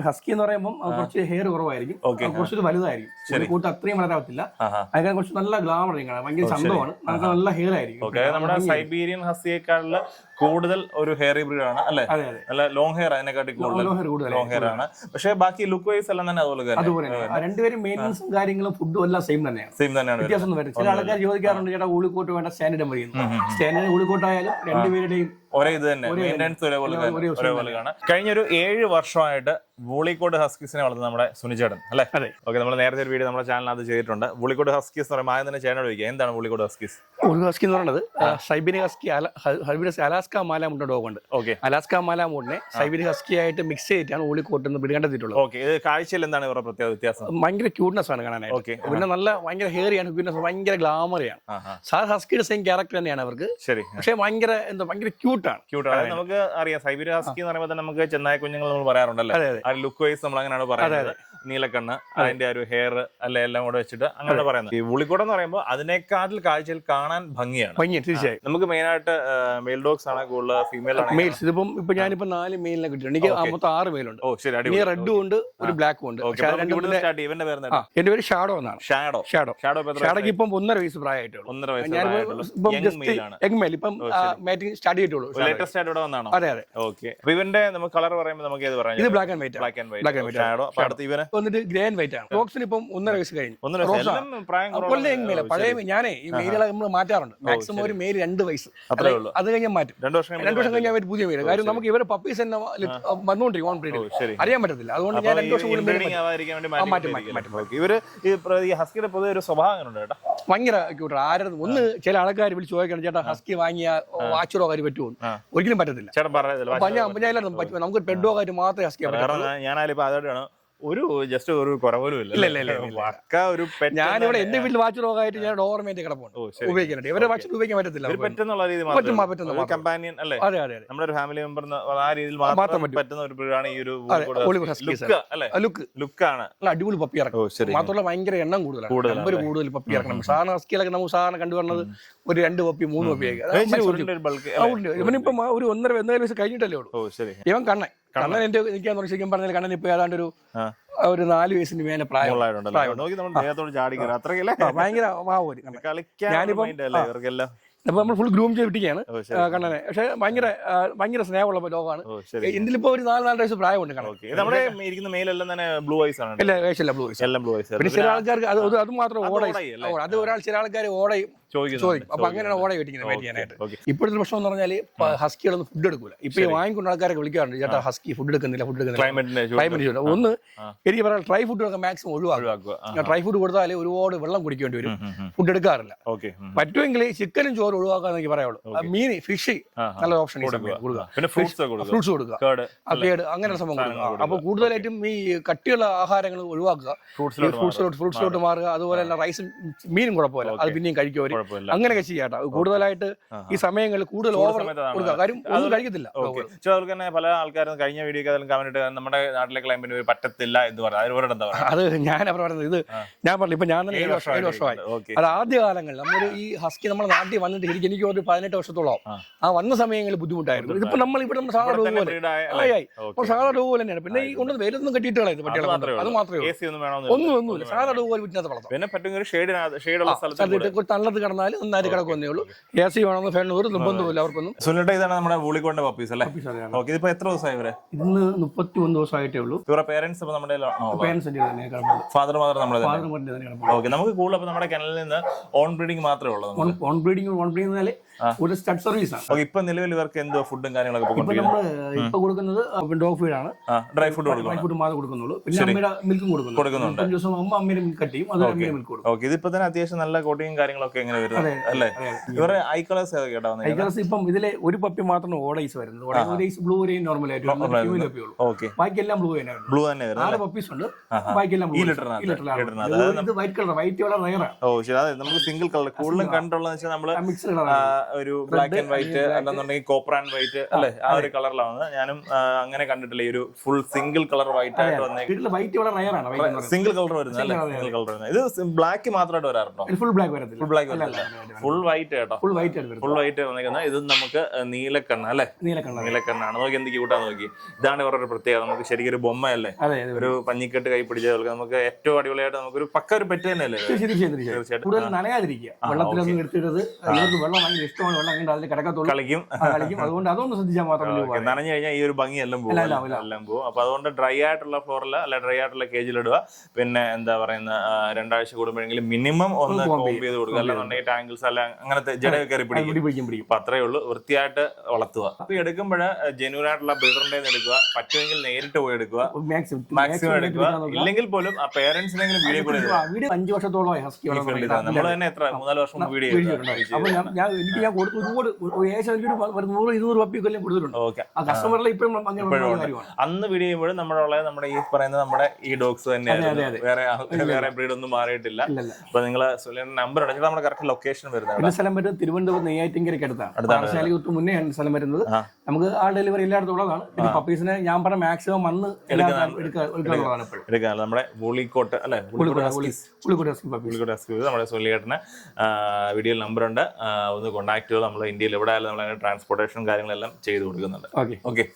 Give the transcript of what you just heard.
Husky എന്ന് പറയുമ്പോൾ കുറച്ച് ഹെയർ കുറവായിരിക്കും, കുറച്ചൊരു വലുതായിരിക്കും, കൂട്ട് അത്രയും വളരാവത്തില്ല. അതിനെ കുറച്ച് നല്ല ഗ്ലാമർ കാണാം, ഭയങ്കര ചന്തമാണ്, നല്ല ഹെയർ ആയിരിക്കും. നമ്മുടെ സൈബീരിയൻ ഹസ്കിയേക്കാളുള്ള കൂടുതൽ ഒരു ഹെയർ ബ്രീഡ് ആണ് അല്ലെ? നല്ല ലോങ് ഹെയർ അതിനെക്കാട്ടി കൂടുതൽ ലോങ് ഹെയർ ആണ്. പക്ഷേ ബാക്കി ലുക്ക് വൈസ് എല്ലാം തന്നെ അതുപോലെ രണ്ടുപേരും മെയിൻ്റനൻസും കാര്യങ്ങളും ഫുഡും എല്ലാം സെയിം തന്നെയാണ്, വ്യത്യാസം വരും. ചില ആൾക്കാർ ചോദിക്കാറുണ്ട് ചേട്ടാ ഊളിക്കോട്ട് വേണ്ട സ്റ്റാൻഡേർഡ് മതി. സ്റ്റാൻഡേർഡ് ഊളിക്കോട്ടായാലും രണ്ടുപേരുടെയും ഒരേ ഇത് തന്നെ, മെയിൻ്റനൻസ് ഒരേപോലെ കാണാം. കഴിഞ്ഞൊരു 7 വർഷമായിട്ട് വൂളിക്കോട് ഹസ്കീസിനെ വളർത്തുന്ന നമ്മുടെ സുനിചേട്ടൻ അല്ലേ? ഓക്കെ, നമ്മൾ നേരത്തെ ഒരു വീഡിയോ നമ്മുടെ ചാനലിനകത്ത് ചെയ്തിട്ടുണ്ട്. വൂളിക്കോട് ഹസ്കീസ് എന്ന് പറയുമ്പോൾ ആദ്യം തന്നെ ചേട്ടനോട് ചോദിക്കുക, എന്താണ് വൂളിക്കോട് ഹസ്കീസ്? ഹസ്കി എന്ന് പറയുന്നത് സൈബീരിയൻ ഹസ്കി, അലാസ്ക മാലാമുണ്ട് ഡോഗുണ്ട്. ഓക്കെ, അലാസ്ക മാലാമുണ്ടിനെ സൈബീരിയൻ ഹസ്കി ആയിട്ട് മിക്സ് ചെയ്തിട്ടാണ് വൂളിക്കോട്ട് എന്ന് പിടികണ്ടെത്തിയിട്ടുള്ളത്. ഓക്കെ, ഇത് കാഴ്ചയിൽ എന്താണ് ഇവരുടെ പ്രത്യേക വ്യത്യാസം? ഭയങ്കര ക്യൂട്ട്നെസ് ആണ് കാണാനായിട്ട്. ഓക്കെ, പിന്നെ നല്ല ഭയങ്കര ഹെയറിയാണ്, ക്യൂട്ട്നെസ് ഭയങ്കര ഗ്ലാമറിയാണ്. സാധാ ഹസ്കിയുടെ സെയിം ക്യാരക്ടർ തന്നെയാണ് അവർക്ക്. ശരി, പക്ഷേ ഭയങ്കര ഭയങ്കര ക്യൂട്ടാണ്. നമുക്ക് അറിയാം സൈബീരിയൻ ഹസ്കി എന്ന് പറയുമ്പോൾ നമുക്ക് ചെന്നായ കുഞ്ഞുങ്ങൾ നമ്മൾ പറയാറുണ്ടല്ലോ, ആ ലുക്ക് വൈസ് നമ്മൾ അങ്ങനെയാണ് പറയുന്നത്. നീലക്കണ്ണ്, അതിന്റെ ഒരു ഹെയർ അല്ലെ എല്ലാം കൂടെ വെച്ചിട്ട് അങ്ങനെ പറയുന്നത്. ഈ വൂളിക്കോട് എന്ന് പറയുമ്പോൾ അതിനേക്കാട്ടിൽ കാഴ്ചയിൽ കാണാൻ ഭംഗിയാണ്. തീർച്ചയായും നമുക്ക് മെയിൻ ആയിട്ട് മെയിൽ ഡോഗ്സ് ആണ് കൂടുതൽ, ഫീമെയിൽ ആണ് മെയിൽസ്. ഇതിപ്പോ ഞാനിപ്പോ 4 മെയിലിനെ കിട്ടിയിട്ടുണ്ട്. എനിക്ക് മൊത്തം 6 മെയിലുണ്ട്. ഓ ശരി, അടിപൊളി. റെഡും ഉണ്ട്, ഒരു ബ്ലാക്കും ഉണ്ട്. എന്റെ പേര് ഷാഡോ എന്നാണ്. ഷാഡോക്ക് ഇപ്പം 1.5 വയസ്സ് പ്രായമായിട്ടുള്ളൂ. ഇപ്പം മാറ്റിംഗ് സ്റ്റാർട്ട് ചെയ്തിട്ടുള്ളൂ. അതെ അതെ. ഇവന്റെ നമുക്ക് കളർ പറയുമ്പോൾ നമുക്ക് ഏത് പറയാം? ഇത് ബ്ലാക്ക് ആൻഡ് വൈറ്റ്. ഷാഡോ. ഇവന് വന്നിട്ട് ഗ്രേ ആൻഡ് വൈറ്റ് ആണ്. ബോക്സിന് ഇപ്പം 1.5 വയസ്സ് കഴിഞ്ഞു. പഴയ ഞാനേ ഈ മെയിലുകളെ നമ്മൾ മാറ്റാറുണ്ട്. മാക്സിമം ഒരു മെയിൽ 2 വയസ്സ്, അത് കഴിഞ്ഞാൽ മാറ്റും. 2 വർഷം കഴിഞ്ഞാൽ പുതിയ മെയിൽ. കാര്യം നമുക്ക് ഇവരെ പപ്പീസ് തന്നെ വന്നുകൊണ്ടിരിക്കും ഓൺ ബ്രീഡ്, അറിയാൻ പറ്റത്തില്ല. അതുകൊണ്ട് ഞാൻ 2 വർഷം മാറ്റും. ഇവര് ഈ ഹസ്കിയുടെ പൊതുവെ ഒരു സ്വഭാവം കേട്ടോ, ഭയങ്കര ക്യൂട്ടാണ്. ആരും ഒന്ന് ചില ആൾക്കാർ വിളിച്ച് ചോദിക്കണം, ചേട്ടാ ഹസ്കി വാങ്ങിയ വാച്ചറോ കാര്യം പറ്റുമോ? ഒരിക്കലും പറ്റത്തില്ല. നമുക്ക് പെഡ് ഡോഗ് ആയിട്ട് മാത്രമേ ഹസ്കി ഞാനാലിപ്പോ അതോടെയാണ് ഒരു ജസ്റ്റ് ഒരു കുറവലും ഇല്ല. ഞാനിവിടെ എന്റെ വീട്ടിൽ വാച്ച് റോഗായിട്ട് ഞാൻ ഡോർമേന്റ് കിടപ്പുണ്ട്, ഉപയോഗിക്കുന്നുണ്ട്. ഇവരെ വാച്ച് ഉപയോഗിക്കാൻ പറ്റത്തില്ല. കമ്പാനിയൻ അല്ലേ? അതെ അതെ, നമ്മുടെ ഒരു ഫാമിലി മെമ്പർ ആ രീതിയിൽ മാത്രം പറ്റുന്ന ഒരു ബ്രീഡാണ് ഈ ഒരു ലുക്കാണ്. അടിപൊളി പപ്പി ഇറക്കും. മാത്രമല്ല ഭയങ്കര എണ്ണം കൂടുതൽ പപ്പി ഇറക്കണം. സാധാരണ ഹസ്കിയിലൊക്കെ നമുക്ക് സാധാരണ കണ്ടുവരുന്നത് ഒരു 2 പപ്പി 3 പപ്പി. ഇവനിപ്പം ഒരു 1.5 വയസ്സ് കഴിഞ്ഞിട്ടല്ലേ ഉള്ളൂ. ഇവൻ കണ്ണൻ എനിക്ക് ശരിക്കും പറഞ്ഞാൽ കണ്ണൻ ഇപ്പൊ ഏതാണ്ട് ഒരു 4 വയസ്സിന് മേലെ പ്രായം. ഭയങ്കര അപ്പൊ നമ്മൾ ഫുൾ ഗ്രൂം ചെയ്ത് വിട്ടിരിക്കുകയാണ് കണ്ണനെ. പക്ഷെ ഭയങ്കര സ്നേഹമുള്ള ഡോഗാണ്. ഇതിലിപ്പോ ഒരു 4 വയസ്സ് പ്രായമുണ്ട് കണ്ണൻ. പിന്നെ ചില ആൾക്കാർക്ക് അത് മാത്രം ഓടയും. അത് ചില ആൾക്കാർ ഓടയും ചോദിക്കും. അപ്പൊ അങ്ങനെയാണ് ഓട വെട്ടിക്കുന്നത് ചെയ്യാനായിട്ട്. ഇപ്പോഴത്തെ പ്രശ്നം എന്ന് പറഞ്ഞാൽ ഹസ്കികളൊന്നും ഫുഡ് എടുക്കൂല. ഇപ്പൊ ഈ വാങ്ങിക്കൊണ്ട് ആൾക്കാരൊക്കെ വിളിക്കാറുണ്ട്, ചേട്ടാ ഹസ്കി ഫുഡ് എടുക്കുന്നില്ല. ക്ലൈമറ്റ് ഒന്ന് എനിക്ക് പറയാം, ഡ്രൈ ഫുഡ് മാക്സിമം ഒഴിവാക്കുക. ഡ്രൈ ഫുഡ് കൊടുത്താൽ ഒരുപാട് വെള്ളം കുടിക്കേണ്ടി വരും, ഫുഡ് എടുക്കാറില്ല. പറ്റുമെങ്കിൽ ചിക്കനും ചോറ് ഒഴിവാക്കാന്ന് എനിക്ക് പറയുള്ളൂ. മീൻ, ഫിഷ് നല്ല ഓപ്ഷൻ ഫ്രൂട്ട്സ് കൊടുക്കുക, അങ്ങനെ സംഭവം കൊടുക്കുക. അപ്പൊ കൂടുതലായിട്ടും ഈ കട്ടിയുള്ള ആഹാരങ്ങൾ ഒഴിവാക്കുക, ഫ്രൂട്ട്സിലോട്ട് മാറുക. അതുപോലെ തന്നെ റൈസും മീനും കുഴപ്പമില്ല, അത് പിന്നെയും കഴിക്കും. അങ്ങനെയൊക്കെ ചെയ്യാട്ടോ. കൂടുതലായിട്ട് ഈ സമയങ്ങളിൽ കൂടുതൽ ഓവർ കൊടുക്കുക, കാര്യം ഒന്നും കഴിക്കത്തില്ല. പല ആൾക്കാരും കഴിഞ്ഞ വീഡിയോ കമന്റ് നമ്മുടെ നാട്ടിലെ ക്ലൈമറ്റ് പറ്റത്തില്ല എന്ന് പറഞ്ഞു. അത് ഞാൻ പറയുന്നത്, ഇത് ഞാൻ പറഞ്ഞു ഇപ്പൊ ഞാൻ തന്നെ 7 വർഷമായി. അത് ആദ്യ കാലങ്ങളിൽ നമ്മൾ ഈ ഹസ്കി നമ്മുടെ നാട്ടിൽ വന്നിട്ട് എനിക്ക് ഒരു 18 വർഷത്തോളം ആ വന്ന സമയങ്ങളിൽ ബുദ്ധിമുട്ടായിരുന്നു. ഇതിപ്പോ നമ്മൾ ഇവിടെ സാധാരണ ഡോഗ് പോലെ സാധാരണ ഡോഗ് പോലെ തന്നെയാണ്. പിന്നെ ഈ കൊണ്ടു വേരൊന്നും കെട്ടിയിട്ട് കളയുന്നത് പട്ടികളെ, അത് മാത്രമേ ഒന്നുമില്ല. സാധാരണ ഡോഗ് പോലെ വീട്ടിനകത്ത് വളർത്താം. തള്ളത്ത് കിടന്നാൽ ഒന്നാരി കിടക്കുന്നേ ഉള്ളൂ. എ സി വേണമെന്ന് ഫാൻ ഒരു നിർബന്ധമില്ല അവർക്കൊന്നും. ഇതാണ് നമ്മുടെ വൂളിക്കോടിന്റെ പപ്പീസ് അല്ലേ? ഇതിപ്പോ എത്ര ദിവസമായി ഇവരെ? ഇന്ന് 31 ദിവസമായിട്ടേ ഉള്ളൂ. ഇവരുടെ പേരൻസ് നമ്മുടെ ഫാദർ മദർ നമ്മുടെ. നമുക്ക് കൂടുതൽ നമ്മുടെ കെനലിൽ നിന്ന് ഓൺ ബ്രീഡിംഗ് മാത്രമേ ഉള്ളൂ. ഓൺ ബ്രീഡിംഗ് ഒരു സ്റ്റഡ് സർവീസ് ആണ്. ഇപ്പൊ നിലവിൽ ഇവർക്ക് എന്തോ ഫുഡും കാര്യങ്ങളൊക്കെ ഇപ്പൊ കൊടുക്കുന്നത് ഡോഗ് ഫീഡ് ആണ്. ഡ്രൈ ഫുഡ് മാത്രമേ കൊടുക്കുന്നുള്ളൂ. പിന്നെ അമ്മയുടെ മിൽക്കും കൊടുക്കുന്നുണ്ട്. ദിവസം അമ്മയുടെ മിൽക്ക് കട്ട് ചെയ്യും, അത് അമ്മയുടെ മിൽക്ക് കൊടുക്കും. ഇതിപ്പോ തന്നെ അത്യാവശ്യം നല്ല കോട്ടിങ് കാര്യങ്ങളൊക്കെ എങ്ങനെ വരുന്നത് അല്ലേ? ഇവരുടെ ഐ കളേഴ്സ് ഐ കളേഴ്സ് ഇപ്പം ഇതിലെ ഒരു പപ്പി മാത്രം ഓഡൈസ് വരുന്നത്. ഓഡൈസ് ബ്ലൂ വരെയും നോർമൽ ആയിട്ട് ബാക്കി എല്ലാം ബ്ലൂ തന്നെ 6 പപ്പീസ് ഉണ്ട്. ബാക്കി എല്ലാം വൈറ്റ് കളർ. വൈറ്റ് വളരെ റയറാണ്. നമുക്ക് സിംഗിൾ കളർ കൂടുതലും കണ്ടുള്ളത് വെച്ചാൽ നമ്മള് ഒരു ബ്ലാക്ക് ആൻഡ് വൈറ്റ് അല്ലെന്നുണ്ടെങ്കിൽ കോപ്പർ ആൻഡ് വൈറ്റ് അല്ലെ, ആ ഒരു കളറിലാണ്. ഞാനും അങ്ങനെ കണ്ടിട്ടില്ല ഈ ഒരു ഫുൾ സിംഗിൾ കളർ വൈറ്റ് ആയിട്ട് വന്നേക്കുന്നത്. സിംഗിൾ കളർ വരുന്നത് അല്ലേ? സിംഗിൾ കളർ വരുന്നത്. ഇത് ബ്ലാക്ക് മാത്രമായിട്ട് വരാറുണ്ടോ? ഫുൾ ബ്ലാക്ക് വരത്തില്ല. ഫുൾ ബ്ലാക്ക് വരത്തില്ല, ഫുൾ വൈറ്റ് കേട്ടോ. ഫുൾ വൈറ്റ് വന്നേക്കുന്നത്. ഇത് നമുക്ക് നീലക്കണ്ണ അല്ലെ? നീലക്കണ്ണാണ്. നോക്കി എന്ത് ക്യൂട്ടാ നോക്കി. ഇതാണ് ഇവരുടെ ഒരു പ്രത്യേകത. നമുക്ക് ശരിക്കും ഒരു ബൊമ്മയല്ലേ, ഒരു പഞ്ഞിക്കെട്ട് കൈ പിടിച്ചാൽ നമുക്ക് ഏറ്റവും അടിപൊളിയായിട്ട് നമുക്കൊരു പക്ക ഒരു പെറ്റ് തന്നെയല്ലേ? തീർച്ചയായിട്ടും. കൂടുതൽ നനയാതിരിക്കുക, വെള്ളത്തിലൊന്നും എടുത്തിട്ടത്. ഇവർക്ക് വെള്ളം ഭയങ്കര ഇഷ്ടമാണ്, വെള്ളം കണ്ട് അതിൽ കിടക്കത്തുള്ളൂ, കളിക്കും. അതുകൊണ്ട് അതൊന്നും ശ്രദ്ധിച്ചാൽ മാത്രമേ. നനഞ്ഞു കഴിഞ്ഞാൽ ഈ ഒരു ഭംഗി എല്ലാം പോകും. അപ്പൊ അതുകൊണ്ട് ഡ്രൈ ആയിട്ടുള്ള ഫ്ലോറിൽ അല്ലെ ഡ്രൈ ആയിട്ടുള്ള കേജിൽ ഇടുക. പിന്നെ എന്താ പറയുന്ന 2 ആഴ്ച കൂടുമ്പോഴെങ്കിലും മിനിമം ഒന്ന് കോംബ് ചെയ്ത് കൊടുക്കുക. അല്ലെന്നുണ്ടെങ്കിൽ ടാങ്കിൾസ് അല്ല അങ്ങനത്തെ ജട കയറി പിടിക്കും. അപ്പൊ അത്രേ ഉള്ളൂ. വൃത്തിയായിട്ട് വളർത്തുക. അപ്പൊ എടുക്കുമ്പോൾ ജെന്യൂൻ ആയിട്ടുള്ള ബിൽഡറിന്റെ എടുക്കുക. പറ്റുമെങ്കിൽ നേരിട്ട് പോയി എടുക്കുക, മാക്സിമം എടുക്കുക. ഇല്ലെങ്കിൽ പോലും ആ പേരൻസിനെങ്കിലും വീഡിയോ കൂടെ 5 വർഷത്തോളമായി നമ്മൾ തന്നെ എത്ര 3-4 വർഷം വീഡിയോ അപ്പൊ ഞാൻ കൊടുത്തു ഒരുപാട് ഏകദേശം 100-200 പപ്പി കൊല്ലം കൊടുത്തിട്ടുണ്ട്. കസ്റ്റമറിലെ ഇപ്പോഴും അന്ന് വീഡിയോ ചെയ്യുമ്പോഴും നമ്മുടെ ഈ പറയുന്ന നമ്മുടെ ഈ ഡോഗ്സ് തന്നെയാണ്, വേറെ ബ്രീഡ് ഒന്നും മാറിയിട്ടില്ല. അപ്പൊ നിങ്ങൾ നമ്പർ അടച്ചിട്ട് നമ്മുടെ കറക്റ്റ് ലൊക്കേഷൻ വരുന്നത് സ്ഥലം വരും തിരുവനന്തപുരം നെയ്യാറ്റിൻകരയ്ക്ക് അടുത്താണ്. മുന്നേ സ്ഥലം വരുന്നത്. നമുക്ക് ആ ഡെലിവറി എല്ലായിടത്തുള്ളതാണ്. പിന്നെ പപ്പീസിനെ ഞാൻ പറഞ്ഞ മാക്സിമം വന്ന് എടുക്കാനുള്ളത് നമ്മുടെ പുളിക്കോട്ട് അല്ലെ, നമ്മുടെ സൊല്ലിയേട്ടന് വീഡിയോയിൽ നമ്പർ ഉണ്ട്. ഒന്ന് കോൺടാക്ട് ചെയ്ത് നമ്മൾ ഇന്ത്യയിൽ എവിടെ ആയാലും നമ്മൾ ട്രാൻസ്പോർട്ടേഷൻ കാര്യങ്ങളെല്ലാം ചെയ്ത് കൊടുക്കുന്നുണ്ട്. ഓക്കെ.